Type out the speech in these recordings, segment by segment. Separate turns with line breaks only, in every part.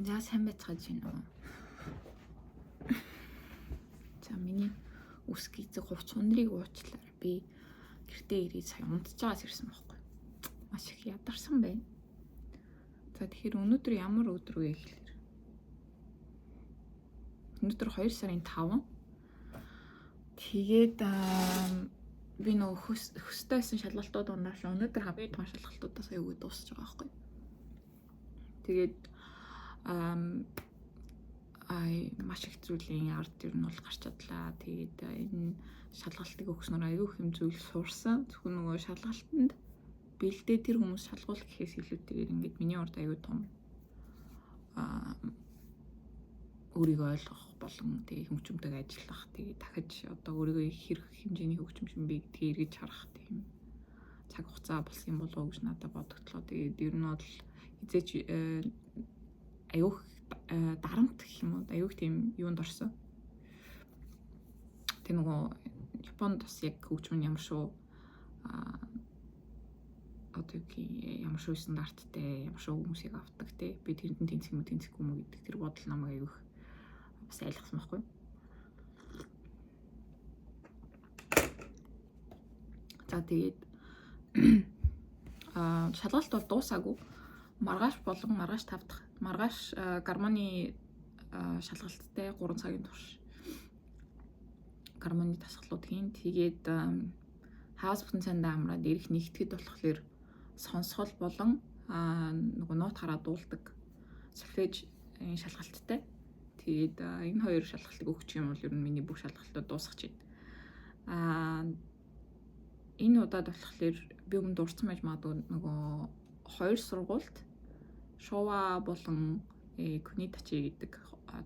За сайн байцгааж байна уу. За миний үс гизэг хувц өндрийг уучлаар би гэртээ ирээд сая унтчихаас ирсэн байхгүй. Маш их ядарсан байна. За тэгэхээр өнөөдөр ямар өдөр вэ гэхээр өнөөдөр 2 сарын 5. Тэгээд би нөгөө хөстөөсөн шалгалтууд унааш өнөөдөр хамгийн том шалгалтуудаа сая өгөө дуусч байгаа байхгүй. Тэгээд маш их зүйлийн ард ер нь бол гарч чадлаа. Тэгээд энэ шалгалтыг өгснөр аюу их юм зүйл сурсан. Зөвхөн нөгөө шалгалтанд бэлдээ тэр хүмүүс шалгуул гэхээс илүүтэйгээр ингээд миний урд аюу том өөрийгөө ойлгох болон тэгээ хөгжмөнтэйг ажиллах, тэгээ дахиж одоо өөрийгөө хэрэг хэмжээний хөгжмөн би гэдгийг эргэж харах тийм цаг хугацаа болсон юм болов уу гэж надад бодогдлоо. Тэгээд ер нь бол эзэж аюух дарамт гэх юм уу, аюух тийм юунд орсон. Тэг нөгөө Японд бас яг хөгжмөн ямар шүү одоо ямар шүү стандарттай, ямар шүү хүмүүсийг авдаг те. Би тэрэнд нь тэнцэх юм тэнцэхгүй юм гэдэг тэр бодол намайг аюух бас айлгсан байхгүй. За тэгээд шалгалт бол дуусаагүй. Маргааш болон маргааш 5 дахь маргааш гармоны шалгалттай 3 цагийн турш гармоны дасгалууд хийн. Тэгээд хаас бүтэн цандаа амраад ирэх нэгтгэд болохоор сонсгол болон нөгөө нот хараад дуулдаг солфеж шалгалттай. Тэгээд энэ хоёр шалгалтыг өгчих юм бол ер нь миний бүх шалгалтууд дуусах чинь. Энэ удаад болохоор би өмнө дурдсан байж магадгүй нөгөө хоёр сургуульд Шова болон Кунитачи гэдэг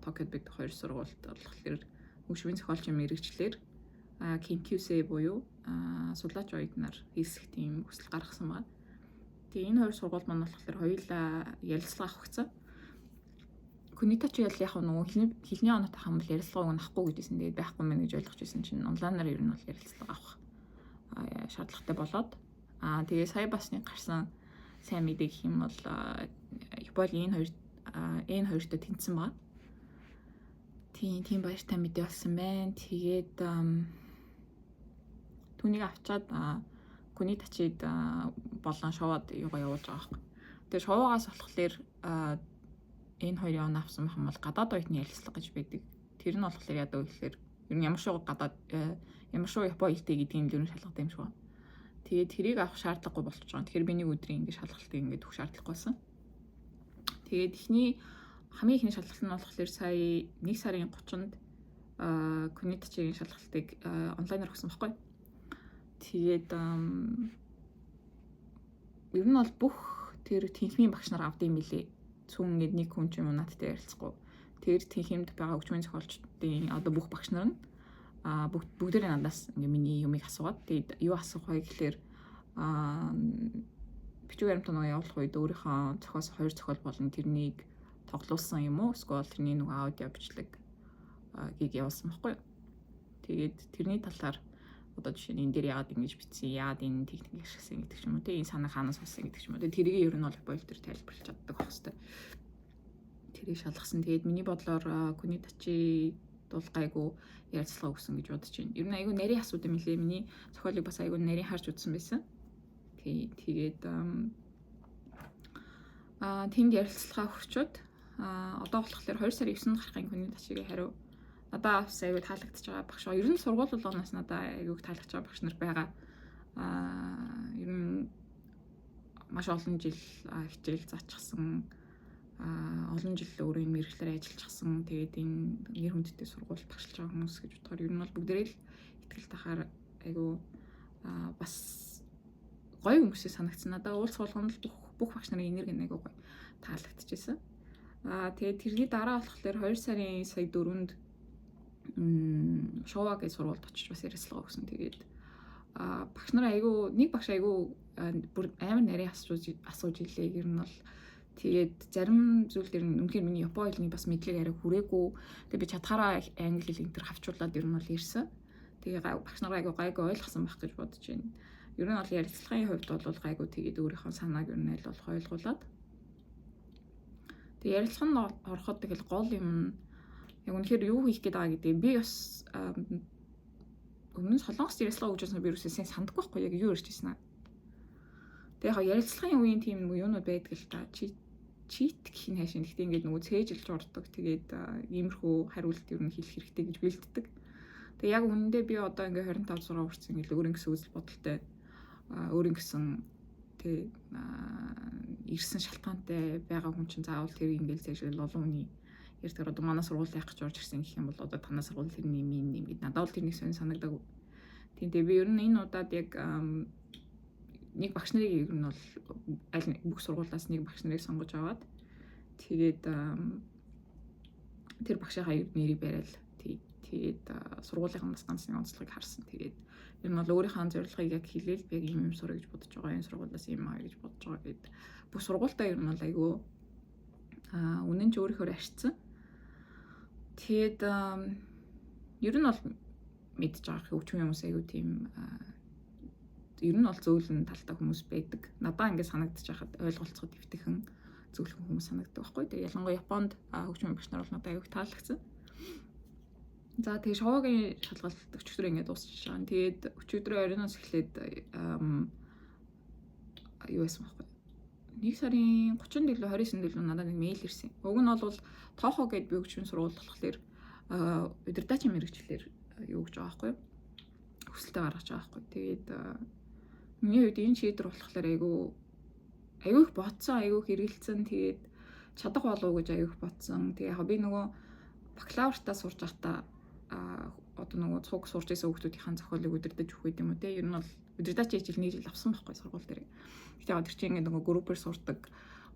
Токиод байдаг хоёр сургуульд болохоор хөгжмийн зохиолчийн мэргэжлэр Кинкюсэ буюу судлаач оюутнаар хийсэх тийм хүсэл гаргасан байна. Тэгээ энэ хоёр сургууль маань болохоор хоёулаа ярилцлага авахсан. Кунитачи яг нөгөө хэлний оноотой хамбал ярилцлагыг авахгүй гэдээсэн. Тэгээд байхгүй мэн гэж ойлгож байсан чинь онлайнаар ер нь бол ярилцлага авах шаардлагатай болоод тэгээ сая бас нэг гарсан сайн мэдээ гэх юм бол Японы энэ хоёртой тэнцсэн байгаа. Тийм баяртай мэдээ болсон байна. Тэгээд түүнийг авчаад Кунитачид болон Шовод юугаа явуулж байгаа байхгүй. Тэгээд Шовоогоос болохоор энэ хоёрын оноо авсан юм бол гадаад оюутны ярилцлага гэж байдаг. Тэр нь болохоор яадаг вэ гэхээр ер нь ямар шүү Японы хэлтэй гэдгийг л ер нь шалгадаг юм шиг байна. Тэгээд тэрийг авах шаардлагагүй болчихж байгаа. Тэгэхээр би нэг өдрийн ингэ шалгалтыг ингэ өгөх шаардлагагүй байсан. Тэгээд хамгийн ихний шалгалт нь болохоор сая 1 сарын 30-нд Кунитачигийн шалгалтыг онлайнаар өгсөн байхгүй. Тэгээд ер нь бол бүх тэр тэнхимийн багш нар авдсан мөлий. Цүн ингэ нэг хүн ч юм уу надтай ярилцахгүй. Тэр тэнхимд байгаа хөгжмийн зохиолчдын одоо бүх багш нар нь бүгдээрээ надаас ингээ миний юмыг асуугаад тэгээд юу асуух вэ гэхээр бичиг баримт нөгөө явуулах үед өөрийнхөө зохиос 2 зохиол болон тэрнийг тоглуулсан юм уу эсвэл тэрний нөгөө аудио бичлэг гийг явуулсан байхгүй юу. Тэгээд тэрний талаар одоо жишээ нь энэ дээр яагаад ингэж бичсэн, яагаад энэ техник ашигласан гэдэг ч юм уу те, энэ санаа хаанаас авсан гэдэг ч юм уу. Тэгээд тэрийг ер нь бол боёл төр тайлбарлаж чаддаг байх хэвээр. Тэрийг шалгасан. Тэгээд миний бодлоор Кунитачи бол гайгүй ярилцлага өгсөн гэж бодож байна. Ер нь айгүй нарийн асуудал юм лээ. Миний зохиолыг бас айгүй нарийн харж үзсэн байсан. Тэгээд тэнд ярилцлага өгчөөд одоо болохоор 2 сарын 9-нд гарахын Кунитачигийн хариу надад бас айгүй таалагдчихж байгаа багш. Ер нь сургууль болгоноос надад айгүй таалагдж байгаа багш нар байгаа. Ер нь маш олон жил хичээл заачсан, олон жил өөрийн мэргэжлээр ажиллаж гисэн. Тэгээд энэ нэр хүндтэй сургуульд багшилж байгаа хүмүүс гэж бодохоор ер нь бол бүгдээрээ л ихтгэл тахаар айгүй бас гоё хүмүүсээ санагдсан. Надад уулзах болгонд л бүх багш нарын энерги айгүй гоё таалагдчихсэн. Тэгээд тэрний дараа болохоор 2 сарын сая 4-нд Шовагийн сургуульд очиж бас ярилцлага өгсөн. Тэгээд багш нар айгүй нэг багш айгүй бүр амар нарийн асууж илээ. Ер нь бол тэгээд зарим зүйл дээр нь үнэхээр миний Японы хэлний бас мэдлэг арай хүрээгүй. Тэгээд би чадхаараа англи хэл энэ төр хавчуулаад ер нь бол ирсэн. Тэгээд багш нар айгүй гайгүй ойлгосон байх гэж бодож байна. Ер нь бол ярилцлагын хувьд бол гайгүй тэгээд өөрийнхөө санааг ер нь аль болох ойлгуулад Тэгээ ярилцлаганд ороход тэгэл гол юм яг үнэхээр юу хийх гээд байгаа гэдэг би бас өмнө солонгос ярилцлага өгч байсан би юусээ сандахгүй байхгүй яг юу ярьж ирсэн аа. Тэгээ яг ярилцлагын үеийн тийм юунууд байдаг л та чит гэх нь хаашаа. Гэхдээ ингээд нөгөө цээжилж ордог. Тэгээд иймэрхүү хариулт юу н хэлэх хэрэгтэй гэж бэлддэг. Тэгээ яг үнэндээ би одоо ингээд 25 6 хүрсэн ингээд өөрийн гэсэн үзэл бодолтой өөрийн гэсэн тэг ирсэн шалтгаантай байгаа хүн чинь заавал тэр ингээд цээжил олон хүний ярьдаг одоо манай сургууль яах гэж орж ирсэн гэх юм бол одоо танаа сургууль тэрний юм гэд надад бол тэрний сонь санагдаг. Тийм би ер нь энэ удаад яг нэг багш нарыг ер нь бол аль бүх сургуулиас нэг багш нарыг сонгож аваад тэгээд тэр багшийнхаа нэрийг бариад тэгээд сургуулийнхаа ганц нэг онцлогыг харсан. Тэгээд ер нь бол өөрийнхөө зорилгыг яг хэлээл би яг юм сурах гэж бодож байгаа. Энэ сургуулиас юм аа гэж бодож байгаа гэд бүх сургуультаа ер нь бол айгүй үнэн ч өөрийнхөө арчсан. Тэгээд ер нь бол мэдж байгаа хөвчмөн хүмүүс айгүй тийм ер нь бол зөөлөн талтай хүмүүс байдаг. Надаа ингээд санагдчих хахад ойлголцоход өвтгөн зөөлхөн хүмүүс санагддаг байхгүй. Тэгээ ялангуяа Японд хөгжмийн багш нар бол надад аяг таалагдсан. За тэгээ шоугийн шалгалт өчигдөр ингээд дуусчихж байгаа. Тэгээд өчигдөр оройноос эхлээд юу байсан байхгүй. 1 сарын 30-нд илүү 29-нд илүү надад нэг мэйл ирсэн. Уг нь бол тоохо гэдээ би хөгжмийн сургууль болохоор удирдаачийн мэрэгчлэр юу гэж байгаа байхгүй. Хүсэлтэд гаргаж байгаа байхгүй. Тэгээд миний хувьд энэ шийдвэр болохоор айгүй их бодсон, айгүй их эргэлцсэн. Тэгээд чадах болов уу гэж айгүй их бодсон. Тэгээ яг би нөгөө бакалавртаа сурж байхдаа одоо нөгөө цуг сурж байсан хүүхдүүдийн зохиолыг удирдах өгөх юм уу те. Ер нь бол удирдаачийн хичээл нэг жил авсан байхгүй сургууль дээр. Гэтэ тэр чинь ингээд нөгөө группээр сурдаг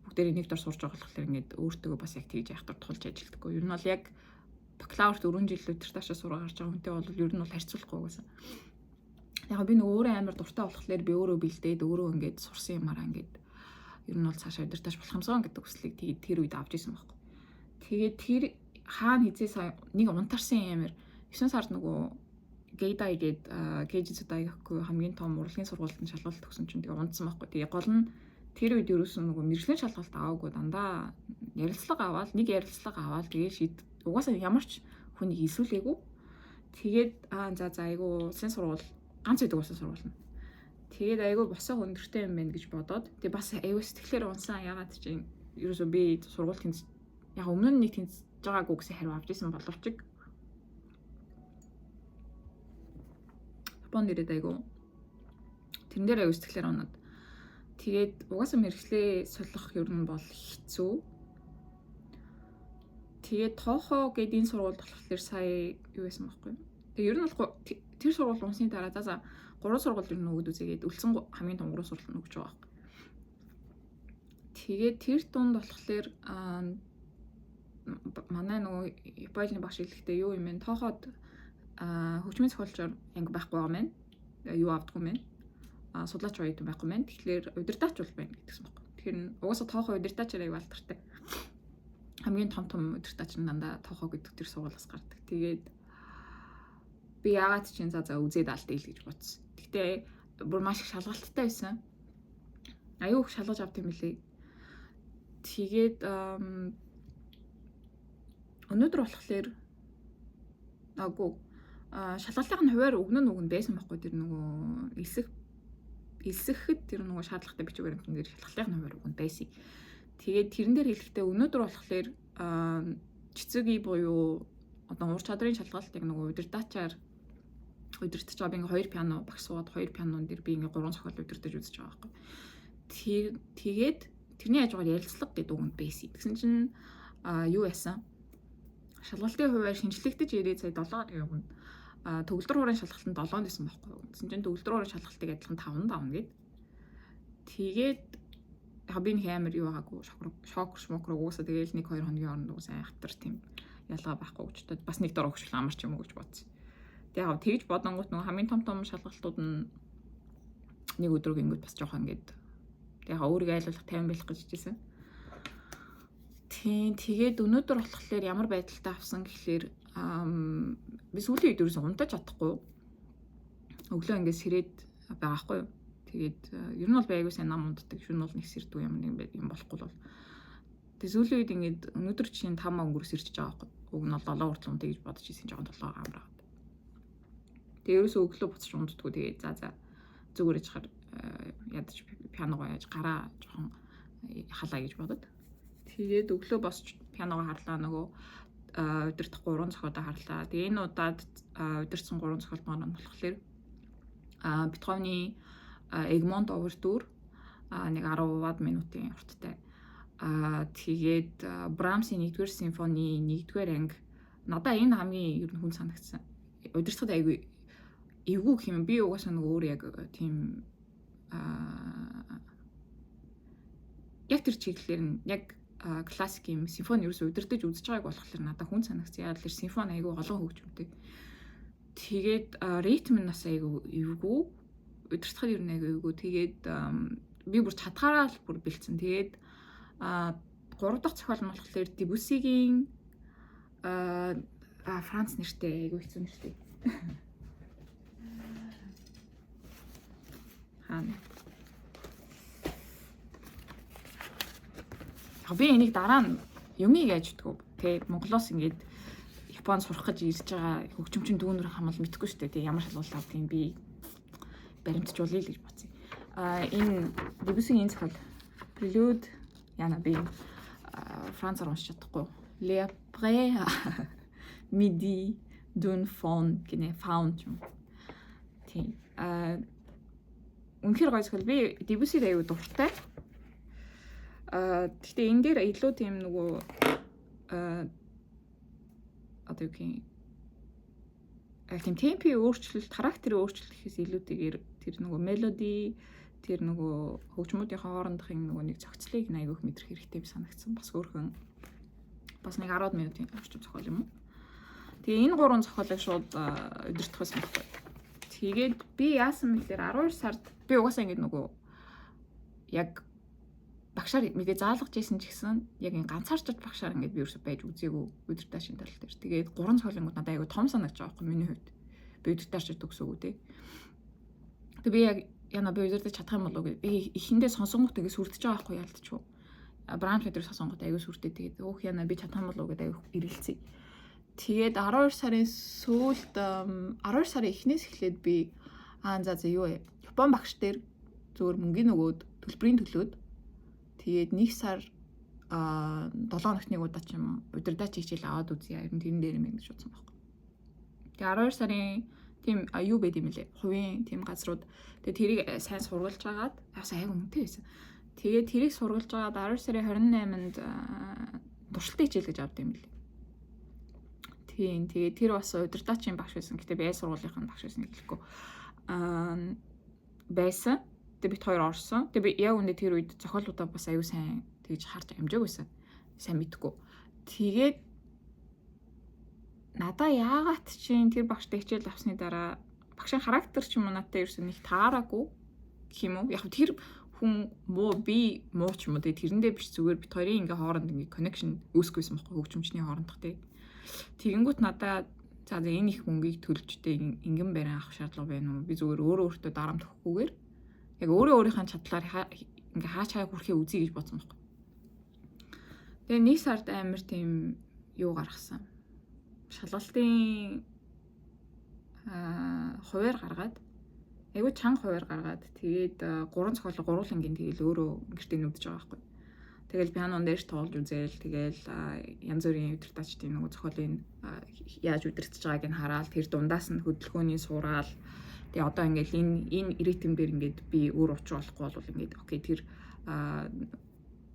бүгдээрээ нэг дор сурж байгаа болохоор ингээд өөртөө бас яг тэгж яах тулж ажилтдаггүй. Ер нь бол яг бакалаврт 4 жил удирдаачаа сураа гарч байгаа хүнтэй бол ер нь бол харьцуулахгүй байсан. Яг би нөгөө өөрөө амар дуртай болохоор би өөрөө бэлдээд өөрөө ингээд сурсан юмараа ингээд ер нь бол цаашаа удирдаач болох юмсан гэдэг хүслийг тэр үед авч исэн байхгүй. Тэгээд тэр хаана хизээ нэг унтарсан юмэр 9 сард нөгөө Гейдай гээд Кейжицудай гэхгүй хамгийн том урлагийн сургуульд шалгалт өгсөн чинь тэгээ унтсан байхгүй. Тэгээ гол нь тэр үед ерөөсөн нөгөө мэрэгжлийн шалгалт аваагүй дандаа ярилцлага аваад нэг ярилцлага аваад тэгээ угаасаа ямар ч хүнийг илсүүлээгүй. Тэгээд за айгу улсын сургууль ганц үйдэг улсын сургууль нь. Тэгээд айгу босоо өндөртэй юм байна гэж бодоод тэгээ бас айгу сэтгэлээр унсан ягаад чинь ерөөсөө би сургууль тэнц яг өмнө нь нэг тэнцэж байгаагүй гэсэн хариу авч исэн боловч Японд ирээд айгу тэрэн дээр айгу сэтгэлээр унаад тэгээд угаасаа мэрэгчлээ солих ер нь бол хэцүү. Тэгээд тоохо гэдэг энэ сургуульд болохоор сая юу байсан байхгүй. Тэгээ ер нь бол тэр сургууль унсны дараа за 3 сургууль ер нь өгд үзээгээд үлдсэн хамгийн том 3 сургууль нь өгч байгаа байхгүй. Тэгээд тэр дунд болохоор манай нөгөө Японы багш хэлэхдээ юу юм бэ? Тооход хөгжмийн зохиолчор анги байхгүй байгаа мэн. Юу авдаггүй мэн. Судлаач оюутан байхгүй мэн. Тэгэхээр удирдаач бол байна гэдгсэн байхгүй. Тэгэхээр угаасаа тоохоо удирдаачаар аяг алдартай. Хамгийн том удирдаач нь дандаа тоохоо гэдэг тэр сургуулиас гардаг. Тэгээд би яагаад чинь за үзээд алдъя л гэж бодсон. Гэтэ бүр маш их шалгалттай байсан. Аюу их шалгаж авт юм лээ. Тэгээд өнөөдөр болохоор шалгалтын хуваар өгнө байсан байхгүй тэр нөгөө элсэхэд тэр нөгөө шаардлагатай бичиг баримтан дээр шалгалтын хуваар өгнө байсан. Тэгээд тэрэн дээр хэлэхдээ өнөөдөр болохоор цэцэгийн буюу одоо ур чадрын шалгалт яг нөгөө удирдаачаар удирдах жоо би ингээ 2 пиано багш суугаад 2 пианон дээр би ингээ 3 зохиол удирдах үзэж байгаа байхгүй. Тэгээд тэрний хажуугаар ярилцлага гэдэг үгэнд байсан. Тэгсэн чинь юу яасан? Шалгалтын хуваар шинжлэгдэж ирээд сая 7 хоногийн өмнө төгөлдөр хуурын шалгалтанд 7 байсан байхгүй. Тэгсэн чинь төгөлдөр хуурын шалгалтыг адилхан 5 давна гэд. Тэгээд би нэг амар юу байгаагүй шокр уусаа тэгээл 1-2 хоногийн оронд уусаа хатар тийм ялгаа байхгүй гэж бодоод бас нэг дор өгчлөө амарч юм уу гэж бодсон. Тэгээд тэгж бодонгууд нөгөө хамгийн том шалгалтууд нь нэг өдрөг ингээд бас жоохон ингээд тэгээд өөрийгөө айлуулах 50 байх гэж хэлсэн. Тэгээд өнөөдөр болохоор ямар байдалтай авсан гэхлээр би сүүлийн үед ерөөсөө унтаж чадахгүй. Өглөө ингээд сэрээд байгаа хгүй юу. Тэгээд ер нь бол байгуу сайн нам унддаг. Шөнө бол нэг сэрдүү юм болохгүй бол. Тэгээ сүүлийн үед ингээд өнөөдөр чинь 5 өнгөрөөс ирчихэж байгаа байхгүй. Уг нь бол 7 хүртэл унтъя гэж бодож ирсэн жоохон 7 амраад. Тэгээ ерөөсөө өглөө буцаж унтдаггүй. Тэгээ за зүгээр ичхаар ядаж пианогоо яаж гараа жоохон халаа гэж бодод. Тэгээд өглөө босч пианогоо харлаа нөгөө удирдах 3 зохиолоо харлаа. Тэгээ энэ удаад удирсан 3 зохиол маань болохоор Бетховны Egmont Overture нэг 10-аад минутын урттай. Тэгээд Брамсын 1-р симфони 1-р анги надаа энэ хамгийн ер нь хүн санагдсан. Удирдахад айгүй эвгүй юм. Би угаасаа нэг өөр яг тийм яг тэр чиглэлээр нь яг классик юм симфони ерөөсөө удирдах үзэж байгааг болохоор надаа хүн санагдсан. Яг л симфони айгүй олон хөгжмөнтэй. Тэгээд ритм нь бас айгүй эвгүй. Удирдахад ер нь айгүй эвгүй. Тэгээд би бүр чадхаараа л бүр бэлдсэн. Тэгээд 3 дахь зохиол нь болохоор Дебюссигийн Франц нэртэй айгүй хэцүү нэртэй. Би энийг дараа нь юмыг яаж ütгөө. Тэ Монголоос ингээд Японд сурах гэж ирж байгаа хөгжимчин дүүнэр хамаал мэдхгүй шүү дээ. Тэ ямар шалгуулт авдгийг би баримтжуулъя гэж бодсон. Энэ Дебюссигийн энэ зохиол Prelude яна би Францаар уншиж чадахгүй. Le après midi d'une faune гинэ found юм. Тийм. Үнэхээр гоё зохиол. Би Дебюссиг аягүй дуртай. Гэхдээ энэ дээр илүү тийм нөгөө одоо юу гэх юм темпийн өөрчлөлт, характерын өөрчлөлт гэхээс илүүтэйгээр тэр нөгөө мелоди, тэр нөгөө хөгжмүүдийн хоорондохын нөгөө нэг зохицлыг айгүйх мэдрэх хэрэгтэй юм санагдсан. Бас өөрхөн бас нэг 10 минутын орчим зохиол юм уу. Тэгээ энэ 3 зохиолыг шууд удирдах байсан байхгүй. Тэгээд би яасан мэхээр 12 сард би угаасаа ингэ нөгөө яг багшаар мэдээ заалгаж ийсэн ч гэсэн яг ин ганцаарч багшаар ингээд би ерөөсөй байж үзээгүй удирдаашин тал дээр. Тэгээд 3 цохилгууд надад айгүй том санагдаж байгаа байхгүй миний хувьд. Би удирдаач төгсөөгүй те. Тэгээд би яг яна би удирдах чадах юм болов уу гэдэг. Би ихэндээ сонсонгот тэгээд сүрдэж байгаа байхгүй ялдчихв. Брамс өдрөө сонсонгот айгүй сүрдээ тэгээд өөх яна би чадах юм болов уу гэдэг айгүй ирэлцээ. Тэгээд 12 сарын сүүлд 12 сарын эхнээс эхлээд би за юу вэ? Япон багш дээр зөвөр мөнгөний нөгөөд төлбөрийн төлөөд тэгээд 1 сар 7 хоногт нэг удаа ч юм удирдаач хичээл аваад үзье. Ер нь тэрэн дээр юм гэж бодсон байхгүй. Тэгээд 12 сарын тийм юу байд юм лээ. Хувийн тийм газрууд тэгээд тэрийг сайн сургалж агаад бас аяг үнэтэй байсан. Тэгээд тэрийг сургалж агаад 12 сарын 28-нд туршилтын хичээл гэж авд юм лээ. Тийм тэгээд тэр бас удирдаачийн багш байсан. Гэтэ би сургуулийн багш байсан гэхгүй байсан. Тэгээд бит хоёр орсон. Тэгээд би яг үндэ тэр үед зохиолуудаа бас аюу сайн тэгж харж амжааг байсан. Сайн мэдгүй. Тэгээд надаа яагаад чинь тэр багштай хичээл авсны дараа багшийн характер ч юм уу надад ерөөсөө нэг таараагүй гэх юм уу? Яг тэр хүн муу би муу ч юм уу тэрэндээ биш зүгээр бит хоёрын ингээ хооронд ингээ connection үүсгэсэн байхгүй хөгжимчний хоорондох тий. Тэгэнгүүт надаа за энэ их мөнгийг төлжтэй ингэн барин авах шаардлага байна уу? Би зүгээр өөртөө дарамт өгөхгүйгээр яг өөрийнхөө чадлаар ингээ хаач хаа хүрхээ үзье гэж бодсон байхгүй. Тэгээ 1 сард амар тийм юу гаргасан. Шалгалтын хуваар гаргаад айгүй чанга хуваар гаргаад тэгээд 3 цохол гурвангийн тэгэл өөрөө гэртээ нүдэж байгаа байхгүй. Тэгэл пианон дээр тоолж үзээл тэгэл янз бүрийн удирдаачдын нөгөө зохиолын яаж удирдах байгааг нь хараад тэр дундаас нь хөдөлгөөний сураал. Тэгээ одоо ингээл энэ ритмээр ингээд би өөр учруу болохгүй бол ингээд окей тэр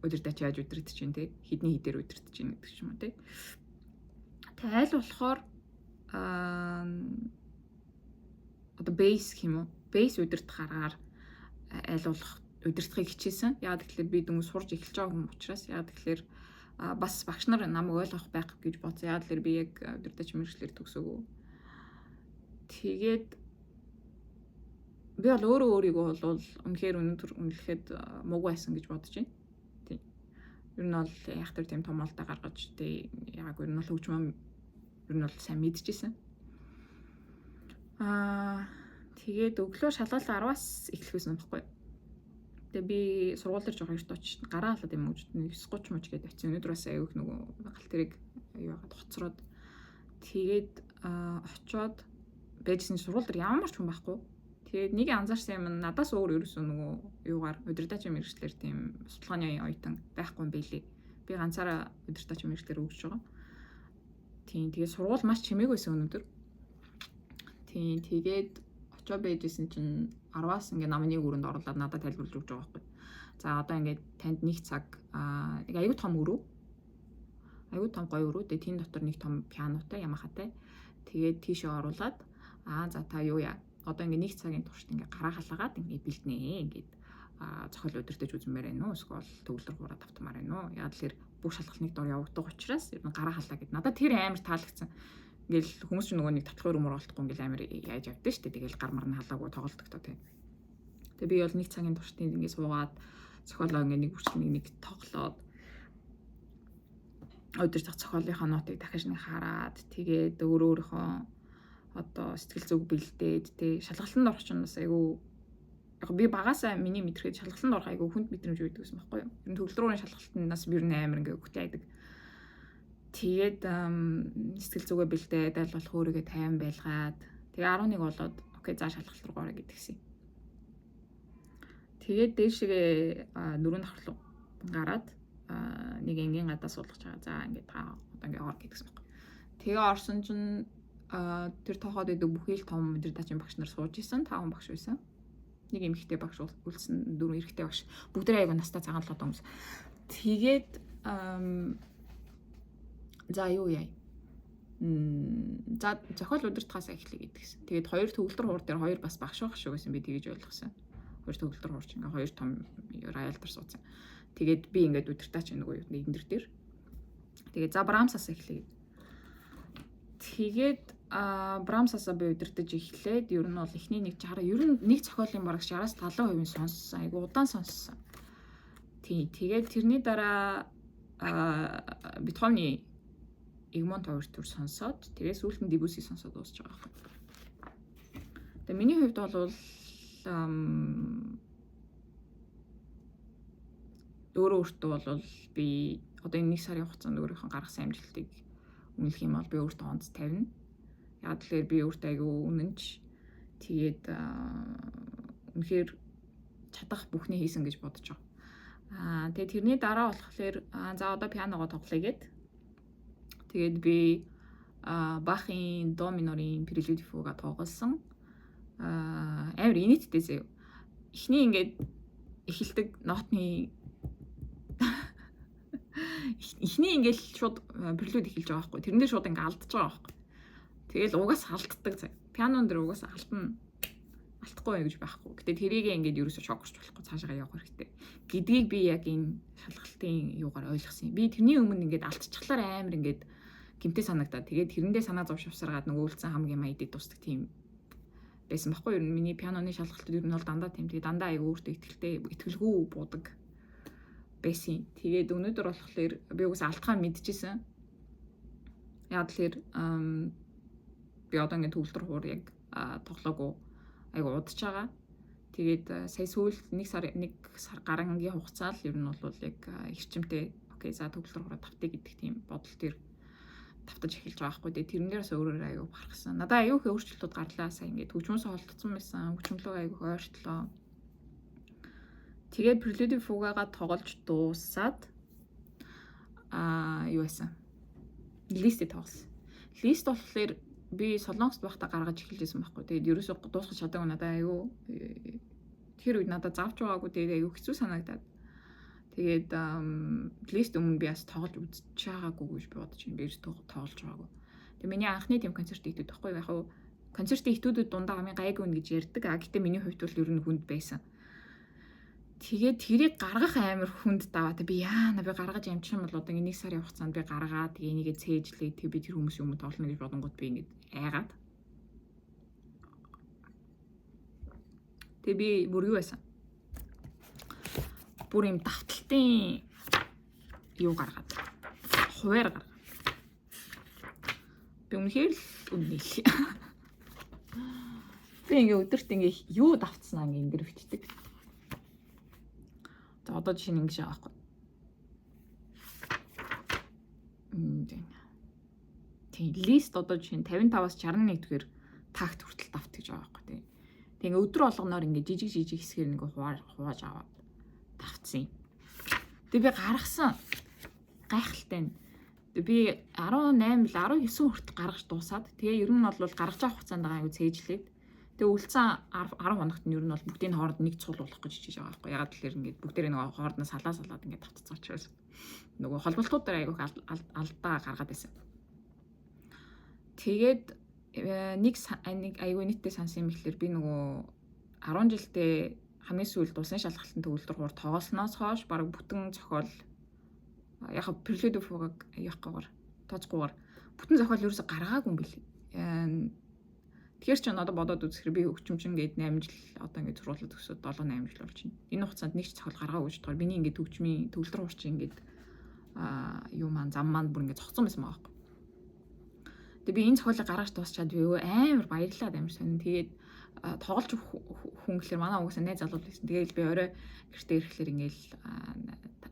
удирдаач яаж удирдах чинь те хідний хідээр удирдах чинь гэдэг юм уу те. Тэгээ аль болохоор одоо бейс юм уу? Бейс удирдах аргаар аль болох удирдахыг хичээсэн. Яг тэгэхээр би дүнг сурж эхэлж байгаа хүн учраас яг тэгэхээр бас багш нар намайг ойлгох байх гэж бодсон. Яг тэгэхээр би яг удирдаач мэргэжлэр төгсөөгөө. Тэгээд би бол өөрийгөө бол үнэхээр өнөөдөр үнэлэхэд муугүй байсан гэж бодож байна. Тийм. Ер нь бол яг тэр тийм томоолтоо гаргаж тий яг ер нь бол хөгжмөө ер нь бол сайн мэдчихсэн. Тэгээд өглөө шалгалт 10-аас эхлэх байсан байхгүй. Тэгээ би сургууль дээр жоо хоёрт очиж гараа халаад юм уу 9:30 мөч гээд очив. Өнөөдөр бас аяг нөгөө галт тэрэг юу яагаад хоцроод тэгээд очиод байжсэн сургууль дээр ямар ч хүн байхгүй. Тэгээд нэг анзаарсан юм надаас өөр ерөөсөө нөгөө юугаар удирдахчийн мэргэжлэр тийм судалгааны оюутан байхгүй юм билий. Би ганцаараа удирдахчийн мэргэжлэр өгч байгаа. Тийм тэгээд сургууль маш чимээг байсан өнөөдөр. Тийм тэгээд очоо байжсэн чинь 10-аас ингээ намны өрөөнд оруулаад надад тайлбарлаж өгч байгаа байхгүй. За одоо ингээ танд нэг цаг нэг аюу том өрөө. Аюу том гоё өрөө. Тэгээд тийм дотор нэг том пианотай, ямахатай. Тэгээд тийшээ оруулаад за та юу яа. Одоо ингээ нэг цагийн туршид ингээ гараа халаагаад ингээ бэлднэ ингээд зохиол удирдах үзмээр байна уу? Эсвэл төвлөр хураад автмаар байна уу? Яг л бүх шалгалт нэг дор явагдах учраас ер нь гараа халаа гэд. Надад тэр амар таалагдсан. Ингээл хүмүүс ч нөгөө нэг татлагын өмөр олдохгүй ингээл амар яаж явдсан шүү дээ. Тэгэл гар марна халаагүй тоглолдог тоо тийм. Тэгээ би бол нэг цагийн туршид ингээ суугаад зохиолоо ингээ нэг бүрчлэг нэг тоглоод удирдах зохиолынхаа нотыг дахиж нэг хараад тэгээд өөрийнхөө одоо сэтгэл зүг бэлдээд тий шалгалтанд орох чинь бас айгүй яг би багасаа миний мэдрэхэд шалгалтанд орох айгүй хүнд мэдрэмж өгдөг гэсэн байхгүй юу. Ер нь төвлөрүүрийн шалгалтанд ер нь амар ингээ өгтэй айдаг. Тэгээд сэтгэл зүгээ бэлдээд аль болох өөрийгөө тайван байлгаад тэгээ 11 болоод окей за шалгалт руу орё гэдгийгсэн. Тэгээд дээшгээ 4 давхар гараад нэг энгийн гадаа суулгаж байгаа. За ингээд та одоо ингээ ор гэдгийгсэн байхгүй. Тэгээ орсон чинь тэр тоохоод идэг бүхий л том удирдахчийн багш нар сууж исэн. 5 багш байсан. Нэг эмэгтэй багш үлдсэн 4 эрэгтэй багш. Бүгдээ аяга настай цагаан толгой хүмүүс. Тэгээд за юу яа. За зохиол удирдахаас эхлэе гэдгийгсэн. Тэгээд 2 төвлөр хуур дээр 2 бас багш байх шүү гэсэн би тэгэж ойлгосон. 2 төвлөр хуурч ингээ 2 том роял дээр суудсан. Тэгээд би ингээд удирдахч нөгөө нэг энэ дээр. Тэгээд за Брамсаас эхлэе. Тэгээд Брамсасаа би удирдах эхлээд ер нь бол эхний нэг 60 ер нь нэг зохиолын бараг 60-70% сонссон. Айгу удаан сонссон. Тэгээд тэрний дараа Бетховны Egmont овертюр сонсоод тэрээс сүүлд нь Debussy сонсоод дуусч байгаа юм. Тэгээ миний хувьд бол өөртөө бол би одоо энэ 1 сарын хугацаанд өөрийнхөө гаргасан амжилтыг үнэлэх юм бол би өөртөө онц тавина. Яг л би өөртөө айгүй үнэнч тэгээд үнэхээр чадах бүхнээ хийсэн гэж бодож байгаа. Тэгээд тэрний дараа болохоор за одоо пианогоо тоглоё гэд. Тэгээд би Бахын до минорын Prelude Fugue-а тоглосон. Амар инээдтэй зөө. Эхний ингээд эхэлдэг нотны эхний ингээл шууд Prelude эхэлж байгаа байхгүй. Тэрнээ шууд ингээ алдчихж байгаа байхгүй. Тэгэл угаас алддаг. Пианон дээр угаас алдахгүй гэж байхгүй. Гэтэ тэрийг ингээд ерөөсө шокорч болохгүй цаашаа явах хэрэгтэй гэдгийг би яг энэ шалгалтын юугаар ойлгосон юм. Би тэрний өмнө ингээд алдчихлаар амар ингээд гэмтэй санагдаад тэгээд тэрэндээ санаа зовшивсаргаад нөгөө үлдсэн хамгийн маяд дуустдаг тийм байсан байхгүй. Ер нь миний пианоны шалгалтууд ер нь бол дандаа тийм. Тэгээд дандаа аяг өөртөө итгэлгүй буудаг байсан. Тэгээд өнөөдөр болохоор би угсаа алдхаа мэдчихсэн. Яг л би одоо ингээд төвлөр хуур яг тоглоогүй айгу удаж байгаа. Тэгээд сая сүүлд 1 сар гарангийн хугацаанд ер нь бол яг эрчимтэй окей за төвлөр хураа тавтыг гэдэг тийм бодол төр тавтаж эхэлж байгаа байхгүй. Тэгээд тэрнээс өөрөөр аягүй барахсан. Надаа аягүй их өөрчлөлтүүд гарлаа. Сая ингээд хөгжмөөс холдсон байсан. Хөгжмөлөө аягүй ойртлоо. Тэгээд Prelude Fugue-га тоглож дуусаад юу байсан? Листээ тоглосон. Лист болохоор би Солонгост байхдаа гаргаж эхэлжсэн байхгүй. Тэгээд ерөөсөө дуусгах чадаагүй надаа аягүй тэр үед надад завж байгаагүй. Тэгээд аягүй хэцүү санагдаад. Тэгээд лист өмнө би бас тоглож үзэж байгаагүй гэж би бодож байна. Би тоглож байгаагүй. Тэгээд миний анхны тийм концерт хийдэг байхгүй. Яг хуу концертын ихтүүдүүд дундаа хамгийн гайгүй нь гэж ярьдаг. Гэтэ миний хувьд бол ер нь хүнд байсан. Тэгээд тэрийг гаргах амар хүнд даваа. Би яана би гаргаж амжих юм бол одоо 1 сарын хугацаанд би гаргаад тэгээ энийгээ цээжлээ. Тэг би тэр хүмүүсийн өмнө тоглоно гэж бодонгууд би ингэж айгаад. Тэг би бүр юу байсан? Бүр юм давталтын юу гаргаад. Хуваар гаргаад. Би үнэхээр л үнэлээ. Би ингээ өдөрт ингээ юу давтснаа ингээ энэ дэр битдэг. За одоо жишээ нь ингэж байгаа байхгүй. Тийм лист одоо жишээ нь 55-аас 61 дэх тагт хүртэл давт гэж байгаа байхгүй тийм. Тэгээ өдөр болгоноор ингээд жижиг хэсгээр нэг хувааж аваад давтсан юм. Тэгээ би гаргасан гайхалтай нь би 18 19 хүртэл гаргаж дуусаад тэгээ ер нь бол гаргаж авах хугацаанд байгаа аюу цээжлээд тэгээ үлдсэн 10 хоногт нь ер нь бол бүгдийн хооронд нэг цул болох гэж хичээж байгаа байхгүй. Ягаад гэхээр ингээд бүгдээрээ нөгөө хоорондоо салаад ингээд давтцсан учраас нөгөө холболтууд дээр аюух алдаа гаргаад байсан. Тэгээд нэг аюу нийтдээ сансан юм ихлээр би нөгөө 10 жилдээ хамгийн сүүлд усан шалгалтын төвлөрд хуур тоглосноос хойш баг бүтэн зохиол яг прилюд фугаг явахгүйгээр тооцгүйгээр бүтэн зохиол ерөөсө гаргаагүй юм бэл. Тэгэхээр ч одоо бодоод үзэхээр би хөгчмчин гээд 8 жил одоо ингээд зургуулаад өсөд 7 8 жил болж байна. Энэ хугацаанд нэг ч зохиол гаргаагүй ч болохоор миний ингээд хөгжмийн төвлөр хурч ингээд юу маань зам маань бүр ингээд зогцсон байсан байгаа байхгүй. Тэгээ би энэ зохиолыг гаргаж дуусчаад би амар баярлаад амар сонин. Тэгээд тоглож хүн гэхэлэр манай угсаа найз залууд байсан. Тэгээд би орой гэртээ ирэхлээр ингээл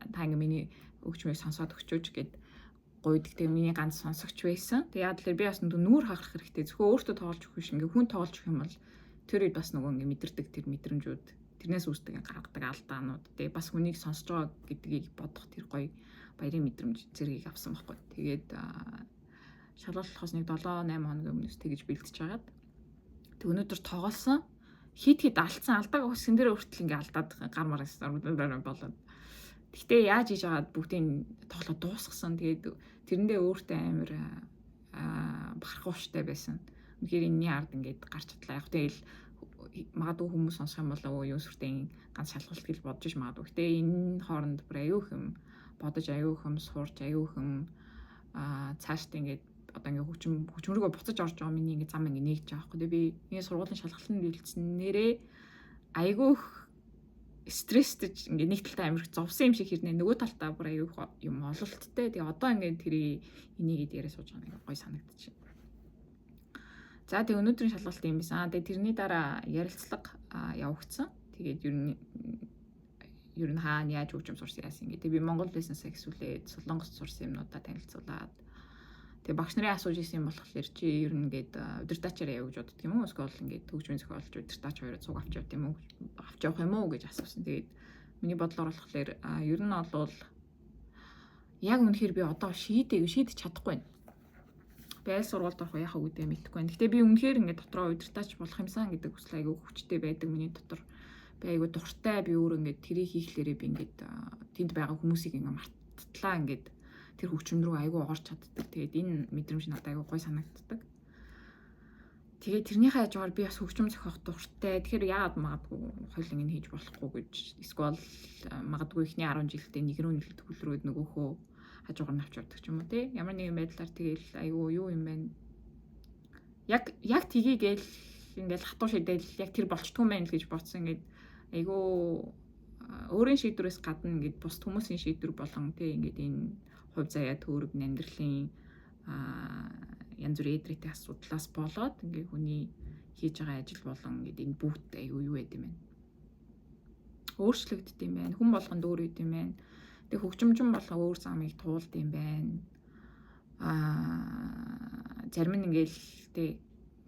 та ингээ миний хөгжмийг сонсоод өчөөж гээд гуйдаг. Тэгээ миний ганц сонсогч байсан. Тэгээ яагаад гэхээр би бас нүүр хахах хэрэгтэй. Зөвхөн өөртөө тоглож өгөх биш ингээ хүн тоглож өгөх юм бол тэр үед бас нөгөө ингээ мэдэрдэг тэр мэдрэмжүүд тэрнээс үүсдэг гаргадаг алдаанууд. Тэгээ бас хүнийг сонсож байгаа гэдгийг бодох тэр гоё баярын мэдрэмж зэргийг авсан байхгүй. Тэгээд шалгуулахаас нэг 7 8 хоногийн өмнөөс тэгэж бэлтэж байгаад тэг өнөөдөр тоглосон хит алдсан алдааг өсгөн дээр хүртэл ингээ алдаад гар мараас болоод гэхдээ яаж хийж байгаад бүгдийг тоглоод дуусгасан. Тэгээд тэрэндээ өөртөө амар бахархууштай байсан. Үнэхээр энэний ард ингээд гарч чадлаа. Яг тэгэл магадгүй хүмүүс сонсох юм болоо юу сүртэй ганц шалгалт гэж бодож ш магадгүй. Гэхдээ энэ хооронд бүр аюух юм бодож аюух юм сурч аюух юм цаашд ингээд одоо ингээ хөгжмөргөө буцаж орж байгаа миний ингээ зам ингээ нээгж байгаа байхгүй. Би энэ сургуулийн шалгалтанд бэлдсэн нэрээ айгүйх стресстэй ингээ нэг талтай амирх зовсон юм шиг хэрнээ нөгөө талтаа бүр айгүйх юм ололттой. Тэгээ одоо ингээ тэрийг энийгээд яриа сууж байгаа нэг гой санагдчих. За тэгээ өнөөдрийн шалгалт юм байсан. Тэгээ тэрний дараа ярилцлага явагдсан. Тэгээд ер нь хаана яаж хөгжим сурсан яасан ингээ. Тэгээ би Монгол бизнесээ хэсүүлээд Солонгост сурсан юмнуудаа танилцуулаад тэгээ багш нарын асууж исэн юм болохоор чи ер нь ингээд удирдаачаар явж боддог юм уу? Эсвэл ингээд хөгжмийн зохиолч удирдаач хоёроо цуг авч явах юм уу? Авч явах юм уу гэж асуусан. Тэгээд миний бодлоор болохоор ер нь бол яг үнэхээр би одоо шийдэж чадахгүй байна. Би аль сургуульд орох яхаа үгдээ мэдэхгүй байна. Гэтэ би үнэхээр ингээд дотроо удирдаач болох юмсан гэдэг хүсэл айгүй хүчтэй байдаг миний дотор. Би айгүй дуртай би өөр ингээд тэрийг хийхлээрээ би ингээд тэнд байгаа хүмүүсийг ингээд мартлаа ингээд тэр хөгжим рүү айгүй орж чаддаг. Тэгээд энэ мэдрэмж надад айгүй гой санагддаг. Тэгээд тэрнийхээ хажуугаар би бас хөгжим зохиох дуртай. Тэгэхээр яагаад магадгүй хоёул ингэ хийж болохгүй гэж эсвэл магадгүй ихний 10 жилдээ нэг рүү нэг төгөлрөөд нөгөөхөө хажуугаар навч ордог ч юм уу тий. Ямар нэгэн байдлаар тэгэл айгүй юу юм бэ? Яг тгийгээл ингээл хатуу шидээл яг тэр болчтгүй юм байна л гэж бодсон. Ингээд айгүй өөрийн шийдвэрээс гадна ингээд бус хүмүүсийн шийдвэр болон тий ингээд энэ хувь заяа төвөрг амьдралын янз бүрийн эдрэтийн асуудлаас болоод ингээ хүний хийж байгаа ажил болон ингээ энэ бүгд аюу юу байд юм бэ? Өөрчлөгддөг юм байна. Хүн болгонд өөр үйд юм байна. Тэг хөгжимчин болго өөр замыг туулд юм байна. Зарим нь ингээл тэг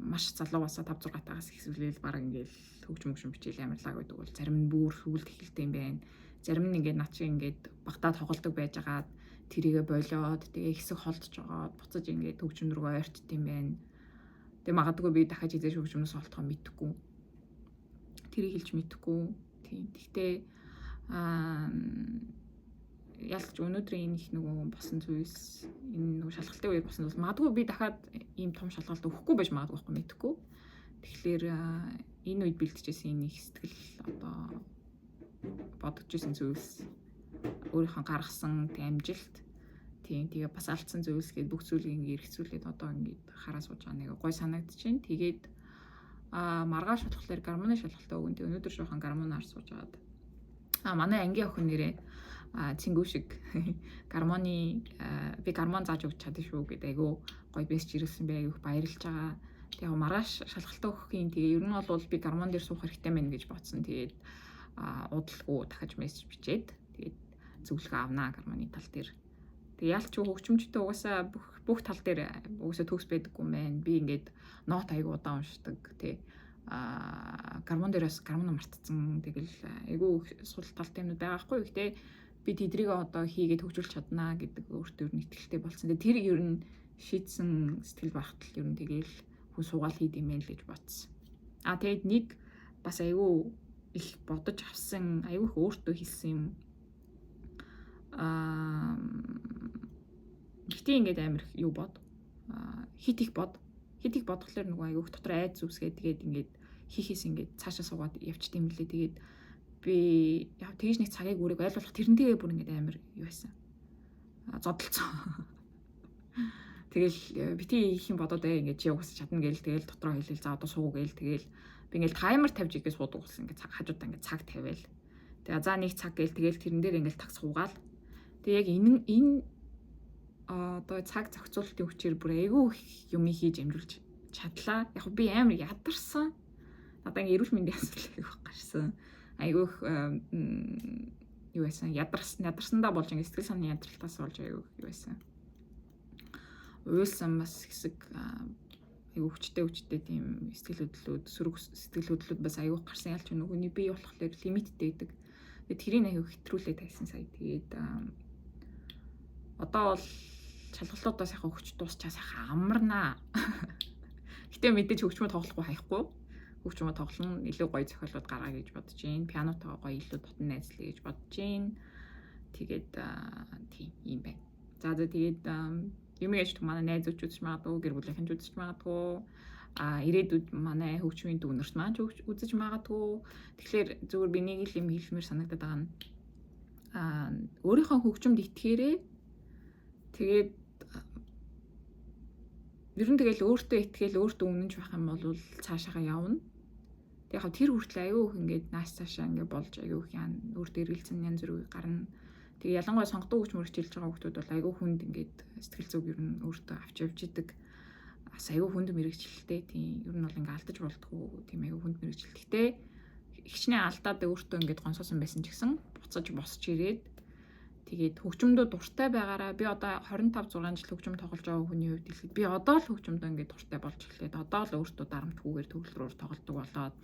маш залуугасаа 5 6 тагаас ихсүүлэл баг ингээл хөгжим бичээл амарлаа гэдэг бол зарим нь бүр сүгэлт эхэлдэг юм байна. Зарим нь ингээ над чи ингээд багтаа тоглодог байжгаад тэрийгэ болоод тэгээ хэсэг холдож байгаа буцаж ингээд хөгжим рүү ойртд юм байна. Тэгээ магадгүй би дахиж хизээж хөгжмөөс олдохоо мэдэхгүй. Тэрийг хэлж мэдэхгүй. Тийм. Гэхдээ ялч өнөөдрийн энэ их нөгөө босон зүйлс энэ нөгөө шалгалтын үеэр босон зүйл магадгүй би дахиад ийм том шалгалт өгөхгүй байж магадгүй байхгүй мэдэхгүй. Тэгэхээр энэ үед бэлтжижсэн энэ их сэтгэл одоо бодож исэн зүйлс өөрийнхөө гаргасан амжилт тийм тэгээ бас алдсан зүйлс гээд бүх зүйлийг ингээ эргцүүлээд одоо ингээ хараа сууж байгаа нэг гой санагдчихээн. Тэгээд маргааш болохоор гармоны шалгалтаа өгөн. Тэгээ өнөөдөр жоохон гармоноор сууж агаад манай ангийн охин нэрээ цэнгүү шиг гармоны би гармон зааж өгч чадсан шүү гэдэг айгүй гой бэсч ирсэн би айгүй баярлж байгаа. Тэгээ маргааш шалгалтаа өгөхийн тэгээ ер нь бол би гармон дээр суух хэрэгтэй мэн гэж бодсон. Тэгээд удалгүй дахиж мессеж бичээд тэгээд зөвлөгөө авнаа гарманы тал дээр. Тэг яалч хөгжимчтэй угаасаа бүх тал дээр угаасаа төгс байдаггүй юм байна. Би ингээд нот айгу удаан уншдаг тий. Гармон дээрээс гармон мартцсан тэгэл айгу сул талтай юмуд байгаа хгүй гэхдээ би тэдрийг одоо хийгээд хөгжүүлж чаднаа гэдэг өөртөө нь итгэлтэй болсон. Тэр ер нь шийдсэн сэтгэл багтал ер нь тэгэл хүн суугаал хийд юм ээ л гэж бодсон. Тэгээд нэг бас айгу их бодож авсан, айгу их өөртөө хэлсэн юм. Гэтээ ингээд амар юу бод. Хит их бодглохлоор нөгөө айгу их дотор айд зүсгээд тэгээд ингээд хийхээс ингээд цаашаа суугаад явчдсан юм лээ. Тэгээд би яа тэгж нэг цагийг өөрийг ойлгох тэрнтэйгээ бүр ингээд амар юу байсан. Зодолцсон. Тэгэл бити их юм бодоод ингээд чи угсаж чадна гээл тэгэл дотроо хэлэл за одоо суу гээл тэгэл би ингээд таймер тавьж игээ суудаг болсон ингээд цаг хажуудаа ингээд цаг тавиал. Тэгээ за нэг цаг гээл тэгэл тэрэн дээр ингээд тагс суугаал. Тэгээ яг энэ одоо цаг зохицуулалтын хүчээр бүр айгүй юм хийж амжуулж чадлаа. Яг би амар ядарсан. Надаа ингээд эрүүл мэндийн асуудал айгүй гарсан. Айгүй юу байсан ядарсандаа болж ингээд сэтгэл санааны ядралтаас болж айгүй юу байсан. Уйлсан бас хэсэг айгүй хүчтэй тийм сэтгэл хөдлөлүүд бас айгүй гарсан ялч нөгөөний бие болохоор лимиттэй байдаг. Тэгээд тэрийг айгүй хэтрүүлээ тайсан сая. Тэгээд одоо бол шалгалтуудаас яхаа хүч дуусчаас яхаа амарнаа. Гэтэ мэдээж хөгжмөө тоглохгүй хаяхгүй. Хөгжмөө тоглоно илүү гоё зохиолууд гаргаа гэж бодож байна. Пианотойгоо гоё илүү дотн найзлаа гэж бодож байна. Тэгээд тийм юм байна. За тэгээд юм яаж манай найз үзэж магадгүй, гэр бүлийнхэн үзэж магадгүй, ирээдүйд манай хөгжмийн дүүнерс маань үзэж магадгүй. Тэгэхээр зөвхөн би нэг юм хэлмээр санагдаад байгаа нь өөрийнхөө хөгжмөд итгээрээ тэгээд ер нь тэгэл өөртөө итгээл өөртөө үнэнч байх юм бол цаашаага явна. Тэгээд яг тэр хүртэл аюу их ингээд нааш цаашаа ингээд болж аюу их яан өөртөө эргэлзэн янз бүр гарна. Тэгээ ялангуяа сонгодог хөгжмөр хичээлж байгаа хүмүүс бол аюу хүнд ингээд сэтгэл зүг ер нь өөртөө авч явж идэг. Бас аюу хүнд мэрэгчлэлтэй тийм ер нь бол ингээд алдаж болтгоо тийм аюу хүнд мэрэгчлэл. Гэхдээ хичнээн алдаад өөртөө ингээд гонсоосон байсан ч гэсэн буцаж босч ирээд тэгээд хөгжмөдөө дуртай байгаараа би одоо 25 6 жил хөгжим тоглож байгаа хүний хувьд хэлэхэд би одоо л хөгжмөдөө ингээд дуртай болж эхлээд одоо л өөртөө дарамтгүйгээр төгөлдрөөр тоглодог болоод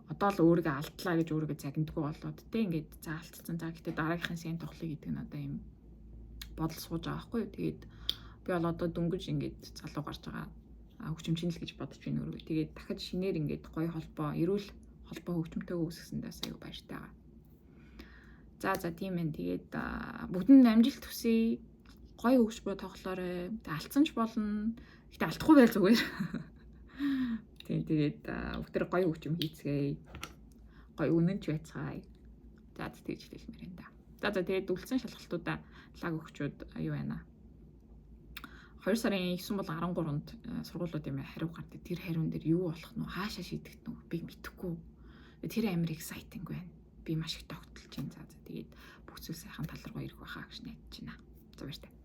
одоо л өөрийгөө алдлаа гэж өөрийгөө загнадгүй болоод тэ ингээд за алдсан. За гэтээ дараагийнхын сэн тоглоё гэдэг нь одоо юм бодол сууж байгаа байхгүй юу. Тэгээд би бол одоо дөнгөж ингээд залуу гарч байгаа хөгжимчин л гэж бодож байна өөрөө. Тэгээд дахиж шинээр ингээд гоё холбоо, эрүүл холбоо хөгжмөнтэйгээ үүсгэсэндээс аюу баяртай байгаа. За тийм ээ. Тэгээд бүгдэнд амжилт хүсье. Гоё хөгжмөө тоглоорой. Алдсан ч болно. Гэтэ алдахгүй байл зүгээр. Тэгээд бүгд гоё хөгжим хийцгээе. Гоё үнэнч байцгаая. За тэгж хэлмээр энэ да. За тэгээд үлдсэн шалгалтуудаа лаг өгчүүд юу байна? 2 сарын 9 бол 13-нд сургуулиуд юм хариу гардаг. Тэр хариун дээр юу болох нь хаашаа шийдэх нь би мэдэхгүй. Тэр амар exciting байна. Би маш их тогтолж байна. За тэгээд бүх зүйл сайхан талруу ирэх байхаа гэж найдаж байна. За баяртай.